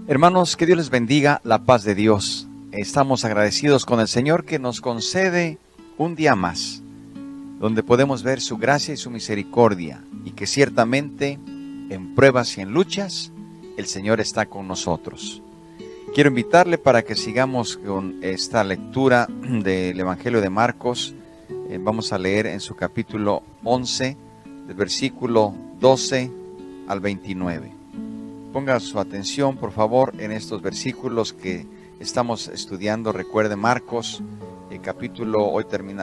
Hermanos, que Dios les bendiga, la paz de Dios. Estamos agradecidos con el Señor que nos concede un día más, donde podemos ver su gracia y su misericordia, y que ciertamente en pruebas y en luchas, el Señor está con nosotros. Quiero invitarle para que sigamos con esta lectura del Evangelio de Marcos. Vamos a leer en su capítulo 11, del versículo 12 al 29. Ponga su atención, por favor, en estos versículos que estamos estudiando. Recuerde Marcos,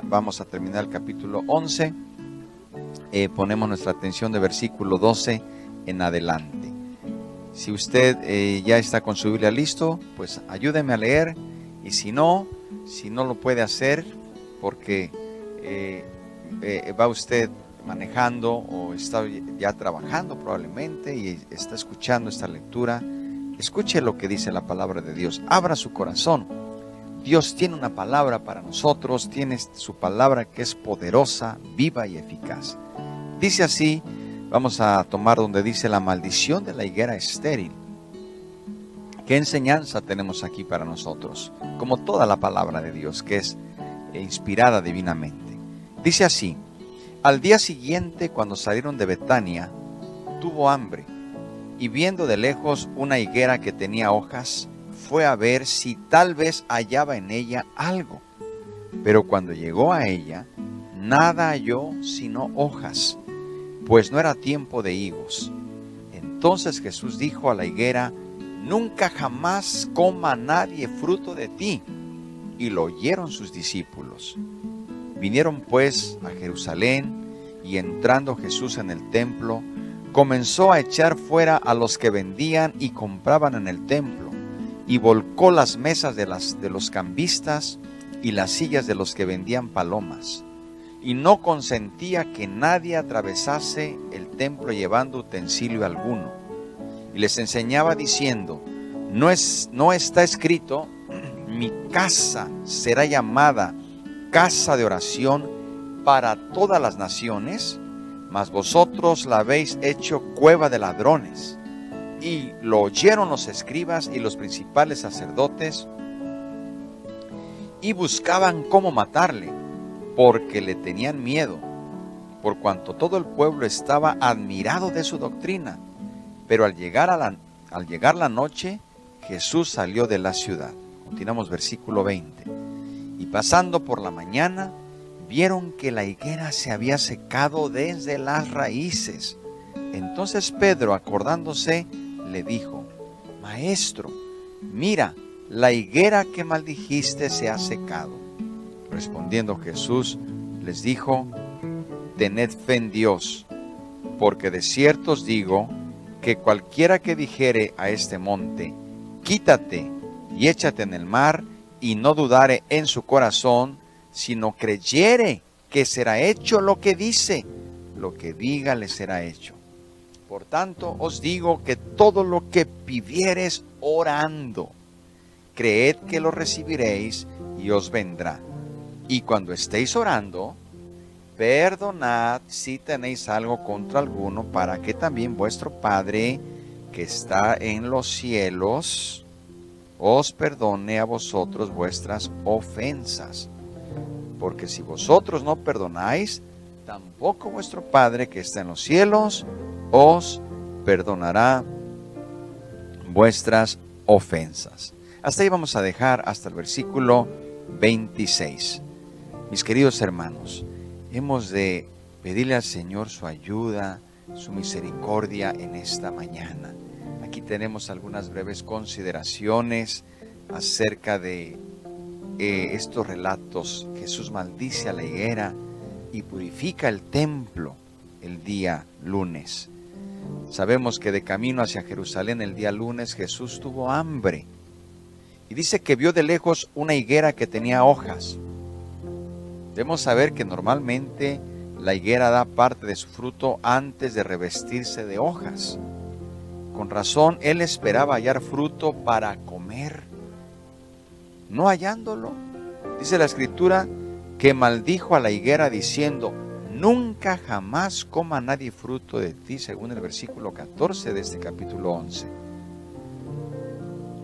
vamos a terminar el capítulo 11. Ponemos nuestra atención de versículo 12 en adelante. Si usted ya está con su Biblia listo, pues ayúdeme a leer. Y si no lo puede hacer porque va usted manejando o está ya trabajando probablemente y está escuchando esta lectura, escuche lo que dice la palabra de Dios. Abra su corazón. Dios tiene una palabra para nosotros, tiene su palabra que es poderosa, viva y eficaz. Dice así, vamos a tomar donde dice la maldición de la higuera estéril. ¿Qué enseñanza tenemos aquí para nosotros? Como toda la palabra de Dios que es inspirada divinamente. Dice así: al día siguiente, cuando salieron de Betania, tuvo hambre, y viendo de lejos una higuera que tenía hojas, fue a ver si tal vez hallaba en ella algo. Pero cuando llegó a ella, nada halló sino hojas, pues no era tiempo de higos. Entonces Jesús dijo a la higuera: nunca jamás coma nadie fruto de ti. Y lo oyeron sus discípulos. Vinieron pues a Jerusalén, y entrando Jesús en el templo, comenzó a echar fuera a los que vendían y compraban en el templo, y volcó las mesas de los cambistas y las sillas de los que vendían palomas, y no consentía que nadie atravesase el templo llevando utensilio alguno. Y les enseñaba diciendo: no está escrito, mi casa será llamada casa de oración para todas las naciones, mas vosotros la habéis hecho cueva de ladrones. Y lo oyeron los escribas y los principales sacerdotes, y buscaban cómo matarle, porque le tenían miedo, por cuanto todo el pueblo estaba admirado de su doctrina. Pero al llegar la noche, Jesús salió de la ciudad. Continuamos versículo 20. Y pasando por la mañana, vieron que la higuera se había secado desde las raíces. Entonces Pedro, acordándose, le dijo: Maestro, mira, la higuera que maldijiste se ha secado. Respondiendo Jesús, les dijo: tened fe en Dios, porque de cierto os digo que cualquiera que dijere a este monte: quítate y échate en el mar, y no dudare en su corazón, sino creyere que será hecho lo que dice, lo que diga le será hecho. Por tanto os digo que todo lo que pidiereis orando, creed que lo recibiréis y os vendrá. Y cuando estéis orando, perdonad si tenéis algo contra alguno, para que también vuestro Padre que está en los cielos os perdone a vosotros vuestras ofensas. Porque si vosotros no perdonáis, tampoco vuestro Padre que está en los cielos os perdonará vuestras ofensas. Hasta ahí vamos a dejar, hasta el versículo 26. Mis queridos hermanos, hemos de pedirle al Señor su ayuda, su misericordia en esta mañana. Aquí tenemos algunas breves consideraciones acerca de estos relatos. Jesús maldice a la higuera y purifica el templo el día lunes. Sabemos que de camino hacia Jerusalén el día lunes Jesús tuvo hambre. Y dice que vio de lejos una higuera que tenía hojas. Debemos saber que normalmente la higuera da parte de su fruto antes de revestirse de hojas. Con razón, él esperaba hallar fruto para comer. No hallándolo, dice la Escritura que maldijo a la higuera diciendo: nunca jamás coma nadie fruto de ti, según el versículo 14 de este capítulo 11.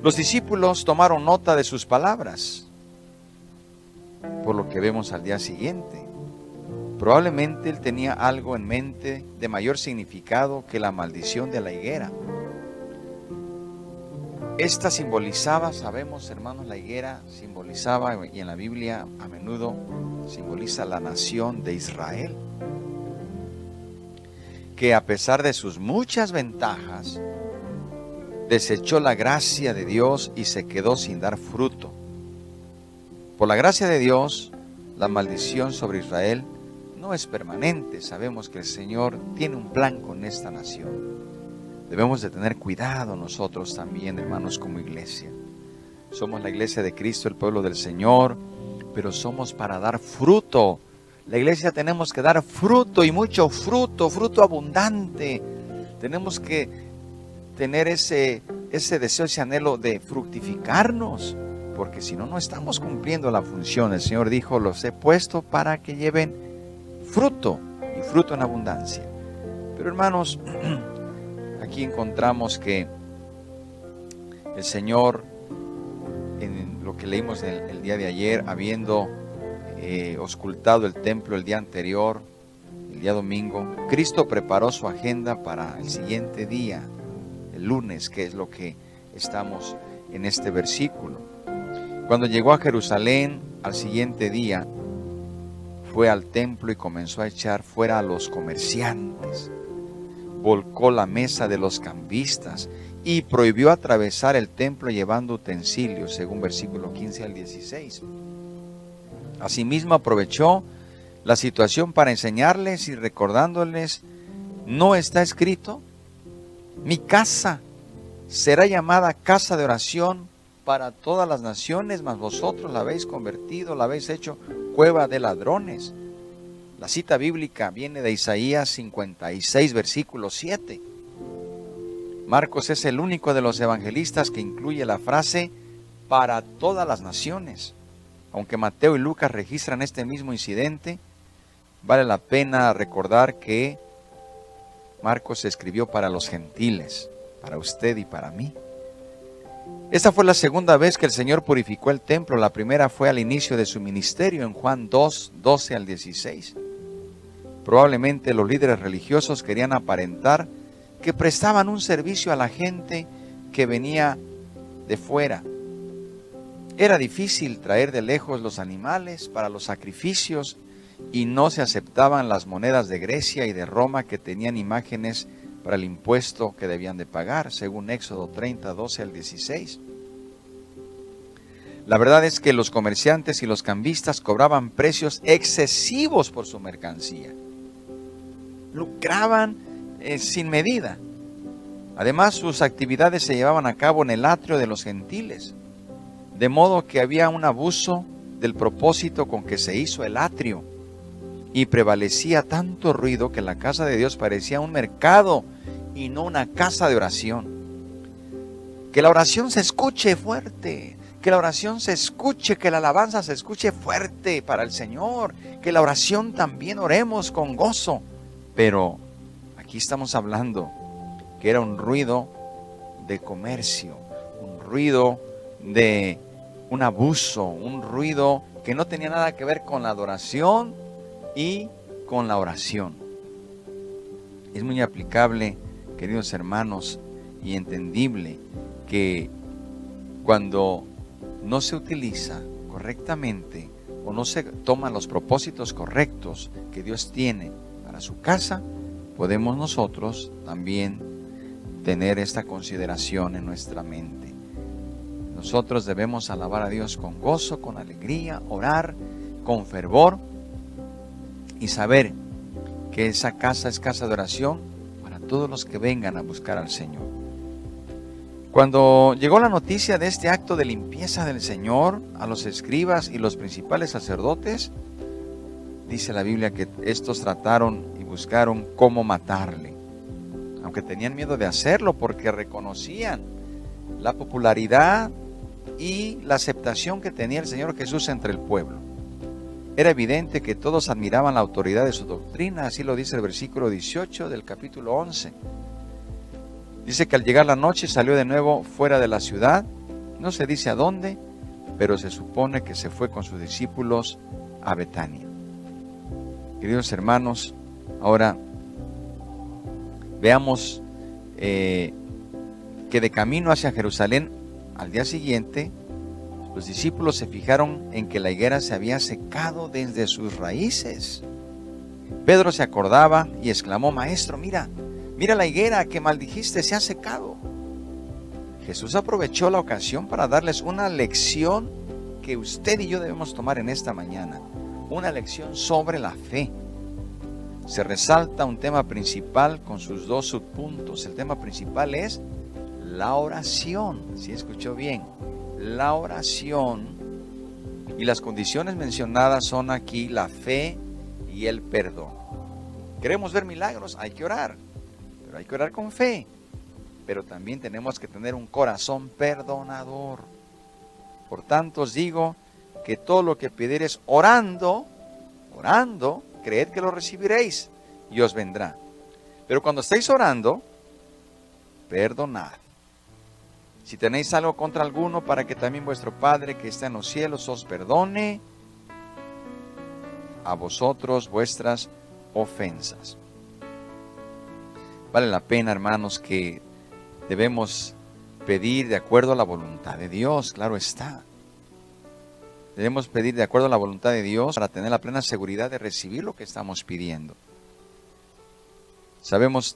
Los discípulos tomaron nota de sus palabras, por lo que vemos al día siguiente. Probablemente él tenía algo en mente de mayor significado que la maldición de la higuera. Esta simbolizaba, sabemos hermanos, la higuera simbolizaba, y en la Biblia a menudo simboliza la nación de Israel, que a pesar de sus muchas ventajas, desechó la gracia de Dios y se quedó sin dar fruto. Por la gracia de Dios, la maldición sobre Israel no es permanente. Sabemos que el Señor tiene un plan con esta nación. Debemos de tener cuidado nosotros también, hermanos, como iglesia. Somos la iglesia de Cristo, el pueblo del Señor, pero somos para dar fruto. La iglesia tenemos que dar fruto, y mucho fruto, fruto abundante. Tenemos que tener ese deseo, ese anhelo de fructificarnos, porque si no, no estamos cumpliendo la función. El Señor dijo: los he puesto para que lleven fruto, y fruto en abundancia. Pero hermanos, aquí encontramos que el Señor, en lo que leímos el día de ayer, habiendo auscultado el templo el día anterior, el día domingo, Cristo preparó su agenda para el siguiente día, el lunes, que es lo que estamos en este versículo. Cuando llegó a Jerusalén al siguiente día, fue al templo y comenzó a echar fuera a los comerciantes. Volcó la mesa de los cambistas y prohibió atravesar el templo llevando utensilios, según versículo 15 al 16. Asimismo aprovechó la situación para enseñarles y recordándoles: ¿no está escrito? Mi casa será llamada casa de oración para todas las naciones, mas vosotros la habéis convertido, la habéis hecho cueva de ladrones. La cita bíblica viene de Isaías 56, versículo 7. Marcos es el único de los evangelistas que incluye la frase para todas las naciones. Aunque Mateo y Lucas registran este mismo incidente, vale la pena recordar que Marcos escribió para los gentiles, para usted y para mí. Esta fue la segunda vez que el Señor purificó el templo. La primera fue al inicio de su ministerio, en Juan 2, 12 al 16. Probablemente los líderes religiosos querían aparentar que prestaban un servicio a la gente que venía de fuera. Era difícil traer de lejos los animales para los sacrificios, y no se aceptaban las monedas de Grecia y de Roma, que tenían imágenes para el impuesto que debían de pagar, según Éxodo 30, 12 al 16. La verdad es que los comerciantes y los cambistas cobraban precios excesivos por su mercancía. Lucraban sin medida. Además, sus actividades se llevaban a cabo en el atrio de los gentiles, de modo que había un abuso del propósito con que se hizo el atrio, y prevalecía tanto ruido que la casa de Dios parecía un mercado y no una casa de oración. Que la oración se escuche fuerte, que la oración se escuche, que la alabanza se escuche fuerte para el Señor, que la oración también oremos con gozo. Pero aquí estamos hablando que era un ruido de comercio, un ruido de un abuso, un ruido que no tenía nada que ver con la adoración y con la oración. Es muy aplicable, queridos hermanos, y entendible que cuando no se utiliza correctamente o no se toman los propósitos correctos que Dios tiene para su casa, podemos nosotros también tener esta consideración en nuestra mente. Nosotros debemos alabar a Dios con gozo, con alegría, orar con fervor y saber que esa casa es casa de oración para todos los que vengan a buscar al Señor. Cuando llegó la noticia de este acto de limpieza del Señor a los escribas y los principales sacerdotes, dice la Biblia que estos trataron y buscaron cómo matarle, aunque tenían miedo de hacerlo porque reconocían la popularidad y la aceptación que tenía el Señor Jesús entre el pueblo. Era evidente que todos admiraban la autoridad de su doctrina, así lo dice el versículo 18 del capítulo 11. Dice que al llegar la noche salió de nuevo fuera de la ciudad No se dice a dónde, pero se supone que se fue con sus discípulos a Betania. Queridos hermanos, ahora veamos que de camino hacia Jerusalén, al día siguiente, los discípulos se fijaron en que la higuera se había secado desde sus raíces. Pedro se acordaba y exclamó: Maestro, mira la higuera que maldijiste, se ha secado. Jesús aprovechó la ocasión para darles una lección que usted y yo debemos tomar en esta mañana. Una lección sobre la fe. Se resalta un tema principal con sus dos subpuntos. El tema principal es la oración. ¿Sí escuchó bien? La oración. Y las condiciones mencionadas son aquí la fe y el perdón. ¿Queremos ver milagros? Hay que orar. Pero hay que orar con fe. Pero también tenemos que tener un corazón perdonador. Por tanto os digo que todo lo que pidiereis orando, creed que lo recibiréis y os vendrá. Pero cuando estéis orando, perdonad. Si tenéis algo contra alguno, para que también vuestro Padre que está en los cielos os perdone a vosotros vuestras ofensas. Vale la pena, hermanos, que debemos pedir de acuerdo a la voluntad de Dios, claro está. Debemos pedir de acuerdo a la voluntad de Dios para tener la plena seguridad de recibir lo que estamos pidiendo.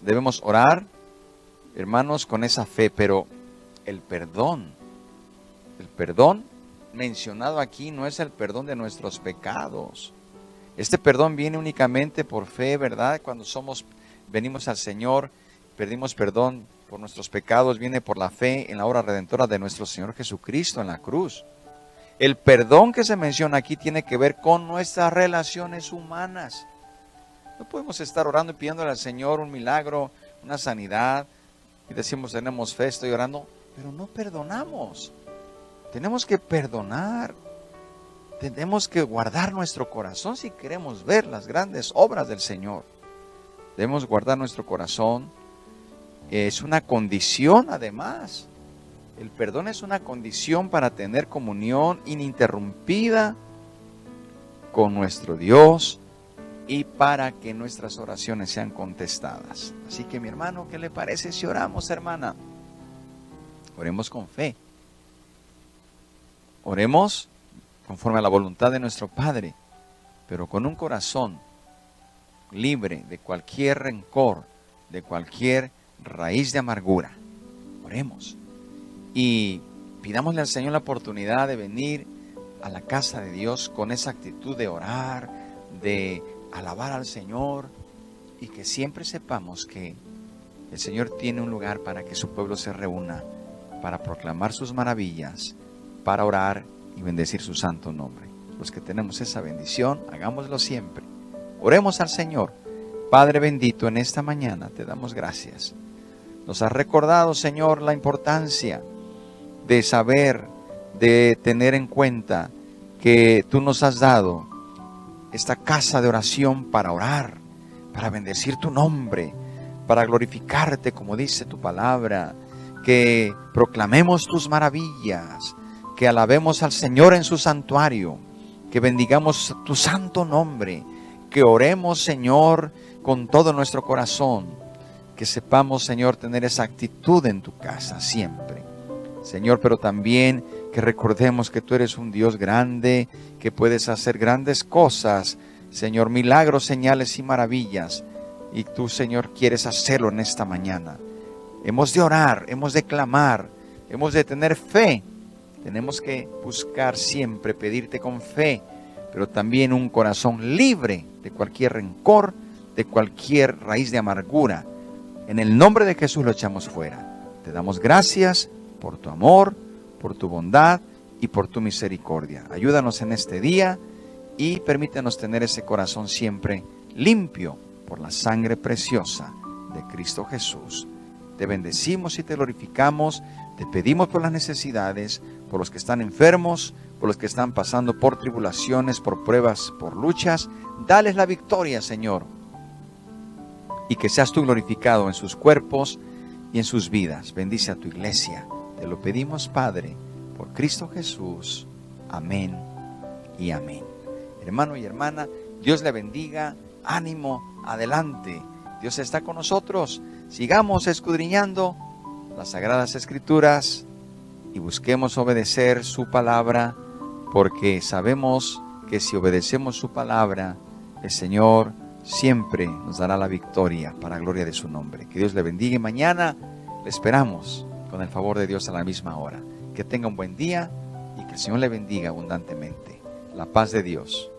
Debemos orar, hermanos, con esa fe, pero el perdón mencionado aquí no es el perdón de nuestros pecados. Este perdón viene únicamente por fe, ¿verdad? Cuando venimos al Señor, pedimos perdón por nuestros pecados, viene por la fe en la obra redentora de nuestro Señor Jesucristo en la cruz. El perdón que se menciona aquí tiene que ver con nuestras relaciones humanas. No podemos estar orando y pidiéndole al Señor un milagro, una sanidad, y decimos tenemos fe, estoy orando, pero no perdonamos. Tenemos que perdonar. Tenemos que guardar nuestro corazón si queremos ver las grandes obras del Señor. Debemos guardar nuestro corazón. Es una condición, además. El perdón es una condición para tener comunión ininterrumpida con nuestro Dios y para que nuestras oraciones sean contestadas. Así que, mi hermano, ¿qué le parece si oramos, hermana? Oremos con fe. Oremos conforme a la voluntad de nuestro Padre, pero con un corazón libre de cualquier rencor, de cualquier raíz de amargura. Oremos y pidámosle al Señor la oportunidad de venir a la casa de Dios con esa actitud de orar, de alabar al Señor, y que siempre sepamos que el Señor tiene un lugar para que su pueblo se reúna, para proclamar sus maravillas, para orar y bendecir su santo nombre. Los que tenemos esa bendición, hagámoslo siempre. Oremos al Señor. Padre bendito, en esta mañana te damos gracias. Nos has recordado, Señor, la importancia de saber, de tener en cuenta que tú nos has dado esta casa de oración para orar, para bendecir tu nombre, para glorificarte como dice tu palabra, que proclamemos tus maravillas, que alabemos al Señor en su santuario, que bendigamos tu santo nombre, que oremos, Señor, con todo nuestro corazón, que sepamos, Señor, tener esa actitud en tu casa siempre. Señor, pero también que recordemos que tú eres un Dios grande, que puedes hacer grandes cosas, Señor, milagros, señales y maravillas. Y tú, Señor, quieres hacerlo en esta mañana. Hemos de orar, hemos de clamar, hemos de tener fe. Tenemos que buscar siempre, pedirte con fe, pero también un corazón libre de cualquier rencor, de cualquier raíz de amargura. En el nombre de Jesús lo echamos fuera. Te damos gracias por tu amor, por tu bondad y por tu misericordia. Ayúdanos en este día y permítenos tener ese corazón siempre limpio por la sangre preciosa de Cristo Jesús. Te bendecimos y te glorificamos. Te pedimos por las necesidades, por los que están enfermos, por los que están pasando por tribulaciones, por pruebas, por luchas. Dales la victoria, Señor. Y que seas tú glorificado en sus cuerpos y en sus vidas. Bendice a tu iglesia. Te lo pedimos, Padre, Por Cristo Jesús. Amén y amén. Hermano y hermana, Dios le bendiga. Ánimo, adelante. Dios está con nosotros. Sigamos escudriñando las Sagradas Escrituras y busquemos obedecer su palabra, porque sabemos que si obedecemos su palabra, el Señor siempre nos dará la victoria para la gloria de su nombre. Que Dios le bendiga y mañana le esperamos con el favor de Dios a la misma hora. Que tenga un buen día y que el Señor le bendiga abundantemente. La paz de Dios